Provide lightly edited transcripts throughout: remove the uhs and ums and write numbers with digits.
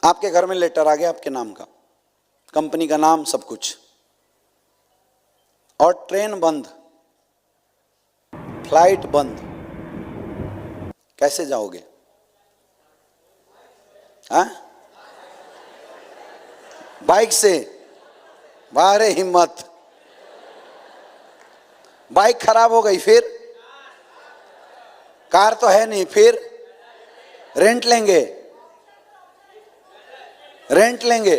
आपके घर में लेटर आ गया आपके नाम का, कंपनी का नाम, सब कुछ, और ट्रेन बंद, फ्लाइट बंद, कैसे जाओगे? हाँ, बाइक से? बाहरे हिम्मत। बाइक खराब हो गई, फिर? कार तो है नहीं, फिर रेंट लेंगे? रेंट लेंगे?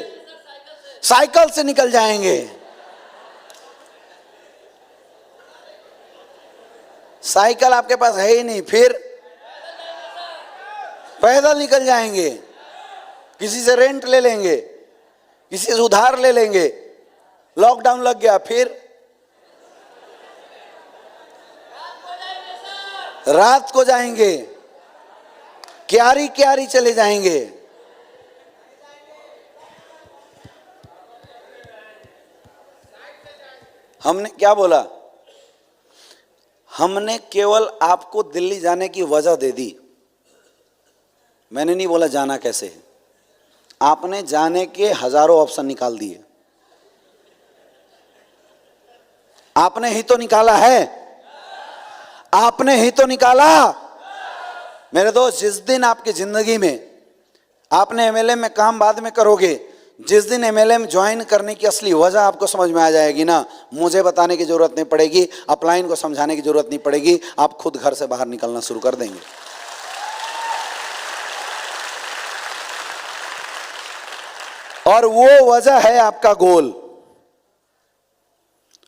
साइकिल से निकल जाएंगे। साइकिल आपके पास है ही नहीं, फिर पैदल निकल जाएंगे, किसी से रेंट ले लेंगे, किसी से उधार ले लेंगे। लॉकडाउन लग गया, फिर रात को जाएंगे, क्यारी क्यारी चले जाएंगे। हमने क्या बोला? हमने केवल आपको दिल्ली जाने की वजह दे दी, मैंने नहीं बोला जाना कैसे है। आपने जाने के हजारों ऑप्शन निकाल दिए, आपने ही तो निकाला है, आपने ही तो निकाला। मेरे दोस्त, जिस दिन आपकी जिंदगी में आपने एमएलए में काम बाद में करोगे, जिस दिन एमएलए में ज्वाइन करने की असली वजह आपको समझ में आ जाएगी ना, मुझे बताने की जरूरत नहीं पड़ेगी, अपलाइन को समझाने की जरूरत नहीं पड़ेगी, आप खुद घर से बाहर निकलना शुरू कर देंगे। और वो वजह है आपका गोल,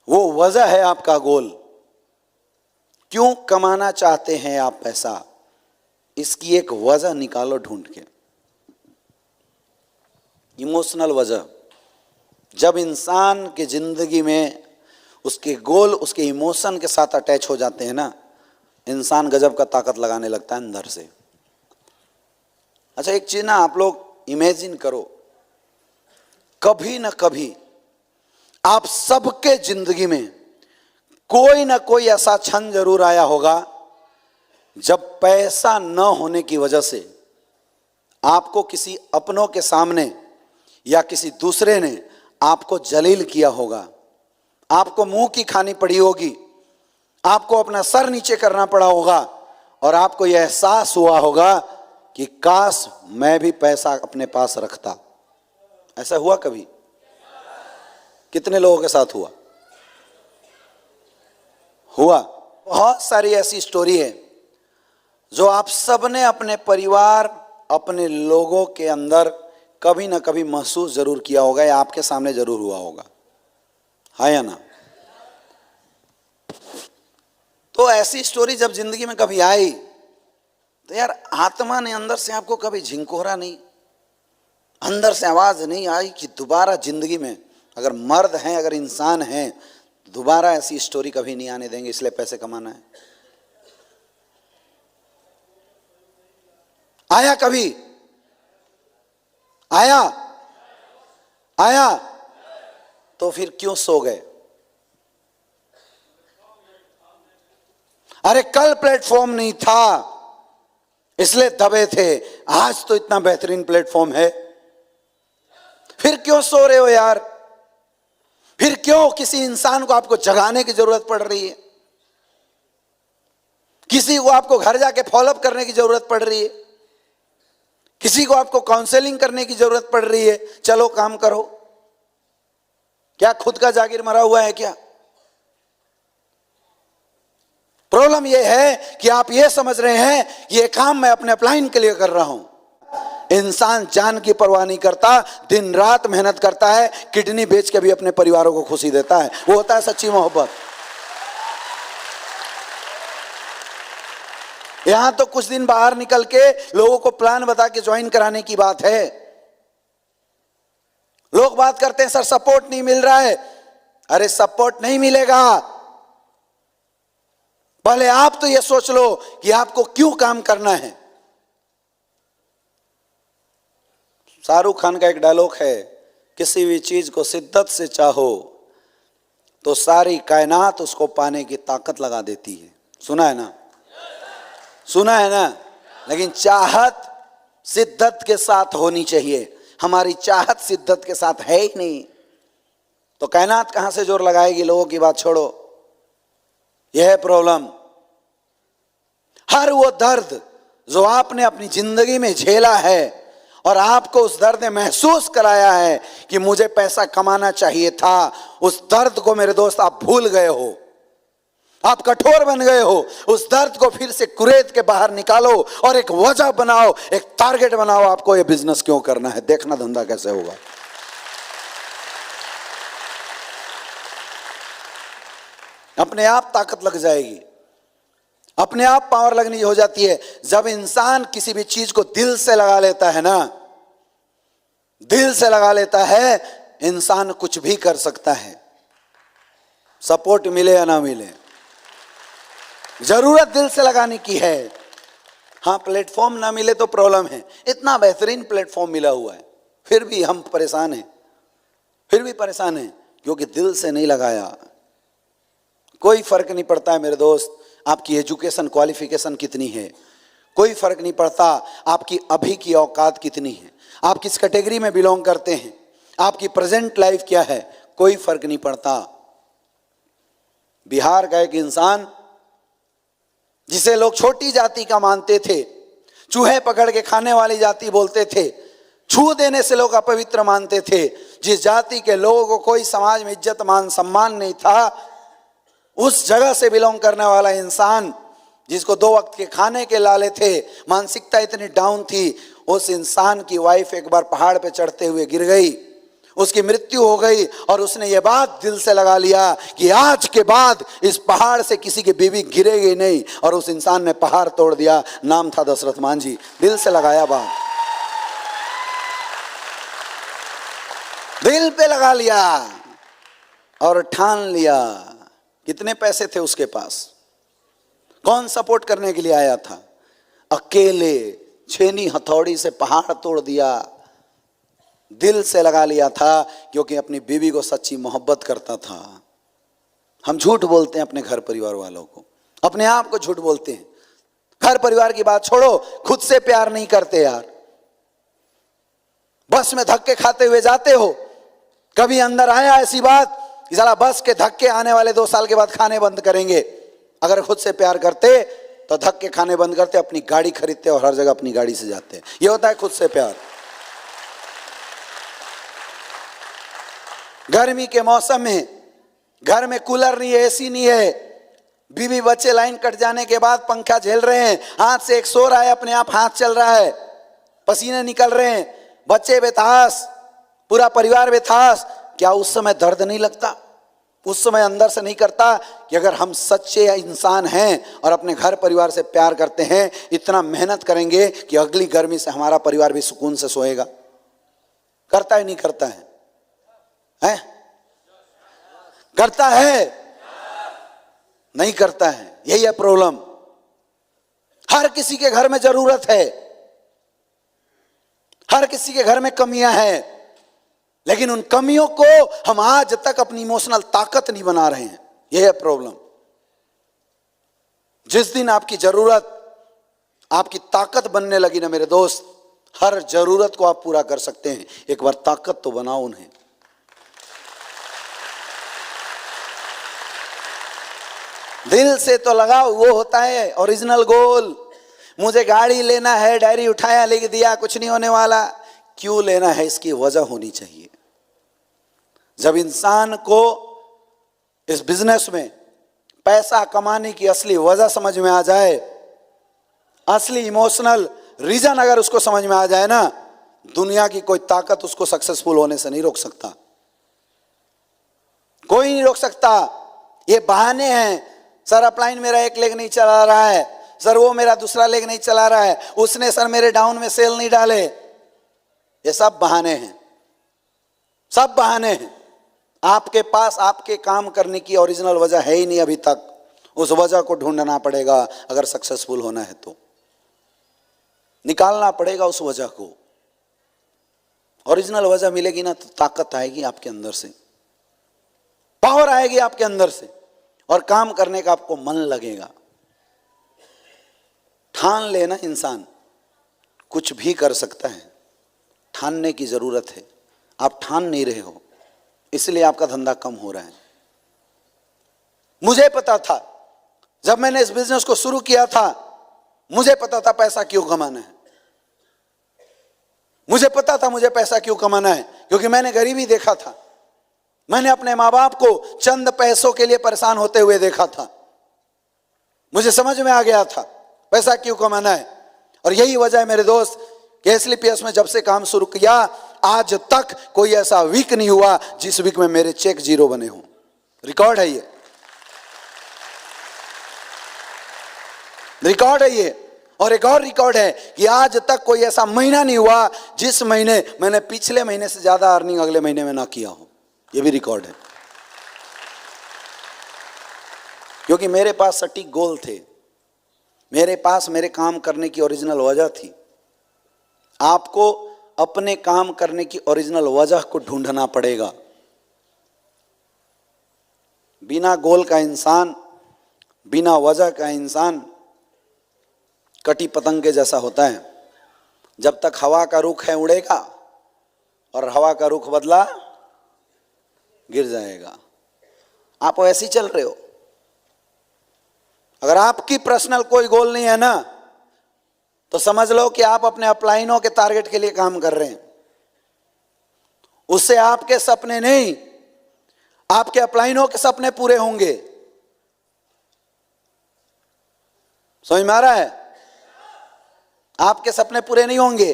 वो वजह है आपका गोल। क्यों कमाना चाहते हैं आप पैसा, इसकी एक वजह निकालो ढूंढ के। इमोशनल वजह। जब इंसान की जिंदगी में उसके गोल उसके इमोशन के साथ अटैच हो जाते हैं ना, इंसान गजब का ताकत लगाने लगता है अंदर से। अच्छा, एक चीज ना आप लोग इमेजिन करो, कभी ना कभी आप सबके जिंदगी में कोई ना कोई ऐसा क्षण जरूर आया होगा जब पैसा न होने की वजह से आपको किसी अपनों के सामने या किसी दूसरे ने आपको जलील किया होगा, आपको मुंह की खानी पड़ी होगी, आपको अपना सर नीचे करना पड़ा होगा, और आपको यह एहसास हुआ होगा कि काश मैं भी पैसा अपने पास रखता। ऐसा हुआ कभी? कितने लोगों के साथ हुआ? हुआ। बहुत सारी ऐसी स्टोरी है जो आप सबने अपने परिवार, अपने लोगों के अंदर कभी ना कभी महसूस जरूर किया होगा, या आपके सामने जरूर हुआ होगा, है या ना? तो ऐसी स्टोरी जब जिंदगी में कभी आई तो यार आत्मा ने अंदर से आपको कभी झिंकोरा नहीं, अंदर से आवाज नहीं आई कि दोबारा जिंदगी में अगर मर्द हैं, अगर इंसान हैं, दोबारा ऐसी स्टोरी कभी नहीं आने देंगे, इसलिए पैसे कमाना है? आया कभी? आया? आया? तो फिर क्यों सो गए? अरे कल प्लेटफॉर्म नहीं था इसलिए दबे थे, आज तो इतना बेहतरीन प्लेटफॉर्म है, फिर क्यों सो रहे हो यार? फिर क्यों किसी इंसान को आपको जगाने की जरूरत पड़ रही है? किसी को आपको घर जाके फॉलोअप करने की जरूरत पड़ रही है? किसी को आपको काउंसलिंग करने की जरूरत पड़ रही है? चलो काम करो। क्या खुद का जागीर मरा हुआ है क्या? प्रॉब्लम यह है कि आप ये समझ रहे हैं ये काम मैं अपने अपलाइन के लिए कर रहा हूं। इंसान जान की परवाह नहीं करता, दिन रात मेहनत करता है, किडनी बेच के भी अपने परिवारों को खुशी देता है, वो होता है सच्ची मोहब्बत। यहां तो कुछ दिन बाहर निकल के लोगों को प्लान बता के ज्वाइन कराने की बात है। लोग बात करते हैं सर सपोर्ट नहीं मिल रहा है। अरे सपोर्ट नहीं मिलेगा, पहले आप तो ये सोच लो कि आपको क्यों काम करना है। शाहरुख खान का एक डायलॉग है, किसी भी चीज को शिद्दत से चाहो तो सारी कायनात उसको पाने की ताकत लगा देती है। सुना है ना? सुना है ना? लेकिन चाहत शिद्दत के साथ होनी चाहिए। हमारी चाहत शिद्दत के साथ है ही नहीं, तो कायनात कहां से जोर लगाएगी? लोगों की बात छोड़ो, यह है प्रॉब्लम। हर वो दर्द जो आपने अपनी जिंदगी में झेला है और आपको उस दर्द ने महसूस कराया है कि मुझे पैसा कमाना चाहिए था, उस दर्द को मेरे दोस्त आप भूल गए हो, आप कठोर बन गए हो। उस दर्द को फिर से कुरेद के बाहर निकालो और एक वजह बनाओ, एक टारगेट बनाओ, आपको ये बिजनेस क्यों करना है, देखना धंधा कैसे होगा। अपने आप ताकत लग जाएगी, अपने आप पावर लगनी हो जाती है। जब इंसान किसी भी चीज को दिल से लगा लेता है ना, दिल से लगा लेता है, इंसान कुछ भी कर सकता है, सपोर्ट मिले या ना मिले। जरूरत दिल से लगाने की है। हाँ, प्लेटफॉर्म ना मिले तो प्रॉब्लम है। इतना बेहतरीन प्लेटफॉर्म मिला हुआ है, फिर भी हम परेशान हैं, फिर भी परेशान हैं क्योंकि दिल से नहीं लगाया। कोई फर्क नहीं पड़ता है मेरे दोस्त आपकी एजुकेशन क्वालिफिकेशन कितनी है, कोई फर्क नहीं पड़ता आपकी अभी की औकात कितनी है, आप किस कैटेगरी में बिलोंग करते हैं, आपकी प्रेजेंट लाइफ क्या है, कोई फर्क नहीं पड़ता। बिहार का एक इंसान जिसे लोग छोटी जाति का मानते थे, चूहे पकड़ के खाने वाली जाति बोलते थे, छू देने से लोग अपवित्र मानते थे, जिस जाति के लोगों को कोई समाज में इज्जत मान सम्मान नहीं था, उस जगह से बिलोंग करने वाला इंसान जिसको 2 वक्त के खाने के लाले थे, मानसिकता इतनी डाउन थी, उस इंसान की वाइफ एक बार पहाड़ पे चढ़ते हुए गिर गई, उसकी मृत्यु हो गई और उसने ये बात दिल से लगा लिया कि आज के बाद इस पहाड़ से किसी की बीवी गिरेगी नहीं, और उस इंसान ने पहाड़ तोड़ दिया। नाम था दशरथ मांझी। दिल से लगाया बात, दिल पे लगा लिया और ठान लिया। कितने पैसे थे उसके पास, कौन सपोर्ट करने के लिए आया था? अकेले छेनी हथौड़ी से पहाड़ तोड़ दिया। दिल से लगा लिया था क्योंकि अपनी बीवी को सच्ची मोहब्बत करता था। हम झूठ बोलते हैं अपने घर परिवार वालों को, अपने आप को झूठ बोलते हैं। घर परिवार की बात छोड़ो, खुद से प्यार नहीं करते यार। बस में धक्के खाते हुए जाते हो, कभी अंदर आया ऐसी बात कि साला बस के धक्के आने वाले 2 साल के बाद खाने बंद करेंगे? अगर खुद से प्यार करते तो धक्के खाने बंद करते, अपनी गाड़ी खरीदते और हर जगह अपनी गाड़ी से जाते। ये होता है खुद से प्यार। गर्मी के मौसम में घर में कूलर नहीं है, एसी नहीं है, बीवी बच्चे लाइन कट जाने के बाद पंखा झेल रहे हैं, हाथ से एक सो रहा है, अपने आप हाथ चल रहा है, पसीने निकल रहे हैं, बच्चे बेतास, पूरा परिवार बेतास। क्या उस समय दर्द नहीं लगता? उस समय अंदर से नहीं करता कि अगर हम सच्चे इंसान हैं और अपने घर परिवार से प्यार करते हैं, इतना मेहनत करेंगे कि अगली गर्मी से हमारा परिवार भी सुकून से सोएगा? करता है नहीं करता है? हैं? करता है? नहीं करता है। यही है प्रॉब्लम। हर किसी के घर में जरूरत है, हर किसी के घर में कमियां हैं, लेकिन उन कमियों को हम आज तक अपनी इमोशनल ताकत नहीं बना रहे हैं। यह है प्रॉब्लम। जिस दिन आपकी जरूरत आपकी ताकत बनने लगी ना मेरे दोस्त, हर जरूरत को आप पूरा कर सकते हैं। एक बार ताकत तो बनाओ उन्हें। दिल से तो लगाओ, वो होता है ओरिजिनल गोल। मुझे गाड़ी लेना है, डायरी उठाया लिख दिया, कुछ नहीं होने वाला। क्यों लेना है, इसकी वजह होनी चाहिए। जब इंसान को इस बिजनेस में पैसा कमाने की असली वजह समझ में आ जाए, असली इमोशनल रीजन अगर उसको समझ में आ जाए ना, दुनिया की कोई ताकत उसको सक्सेसफुल होने से नहीं रोक सकता। कोई नहीं रोक सकता। ये बहाने हैं, सर अपलाइन मेरा एक लेग नहीं चला रहा है, सर वो मेरा दूसरा लेग नहीं चला रहा है, उसने सर मेरे डाउन में सेल नहीं डाले। ये सब बहाने हैं, सब बहाने हैं। आपके पास आपके काम करने की ओरिजिनल वजह है ही नहीं अभी तक। उस वजह को ढूंढना पड़ेगा। अगर सक्सेसफुल होना है तो निकालना पड़ेगा उस वजह को। ओरिजिनल वजह मिलेगी ना तो ताकत आएगी आपके अंदर से, पावर आएगी आपके अंदर से, और काम करने का आपको मन लगेगा। ठान लेना, इंसान कुछ भी कर सकता है। ठानने की जरूरत है। आप ठान नहीं रहे हो, इसलिए आपका धंधा कम हो रहा है। मुझे पता था जब मैंने इस बिजनेस को शुरू किया था, मुझे पता था पैसा क्यों कमाना है। मुझे पता था मुझे पैसा क्यों कमाना है, क्योंकि मैंने गरीबी देखा था। मैंने अपने माँ बाप को चंद पैसों के लिए परेशान होते हुए देखा था। मुझे समझ में आ गया था पैसा क्यों कमाना है। और यही वजह है मेरे दोस्त कि एसलीपीएस में जब से काम शुरू किया, आज तक कोई ऐसा वीक नहीं हुआ जिस वीक में मेरे चेक जीरो बने हों। रिकॉर्ड है ये, रिकॉर्ड है ये। और एक और रिकॉर्ड है कि आज तक कोई ऐसा महीना नहीं हुआ जिस महीने मैंने पिछले महीने से ज्यादा अर्निंग अगले महीने में ना किया हो। ये भी रिकॉर्ड है, क्योंकि मेरे पास सटीक गोल थे, मेरे पास मेरे काम करने की ओरिजिनल वजह थी। आपको अपने काम करने की ओरिजिनल वजह को ढूंढना पड़ेगा। बिना गोल का इंसान, बिना वजह का इंसान कटी पतंग के जैसा होता है। जब तक हवा का रुख है उड़ेगा, और हवा का रुख बदला गिर जाएगा। आप ऐसे ही चल रहे हो। अगर आपकी पर्सनल कोई गोल नहीं है ना, तो समझ लो कि आप अपने अपलाइनों के टारगेट के लिए काम कर रहे हैं। उससे आपके सपने नहीं, आपके अपलाइनों के सपने पूरे होंगे। समझ में आ रहा है? आपके सपने पूरे नहीं होंगे,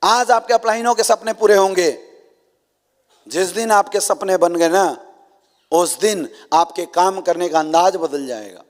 आज आपके अपलाइनों के सपने पूरे होंगे। जिस दिन आपके सपने बन गए ना, उस दिन आपके काम करने का अंदाज बदल जाएगा।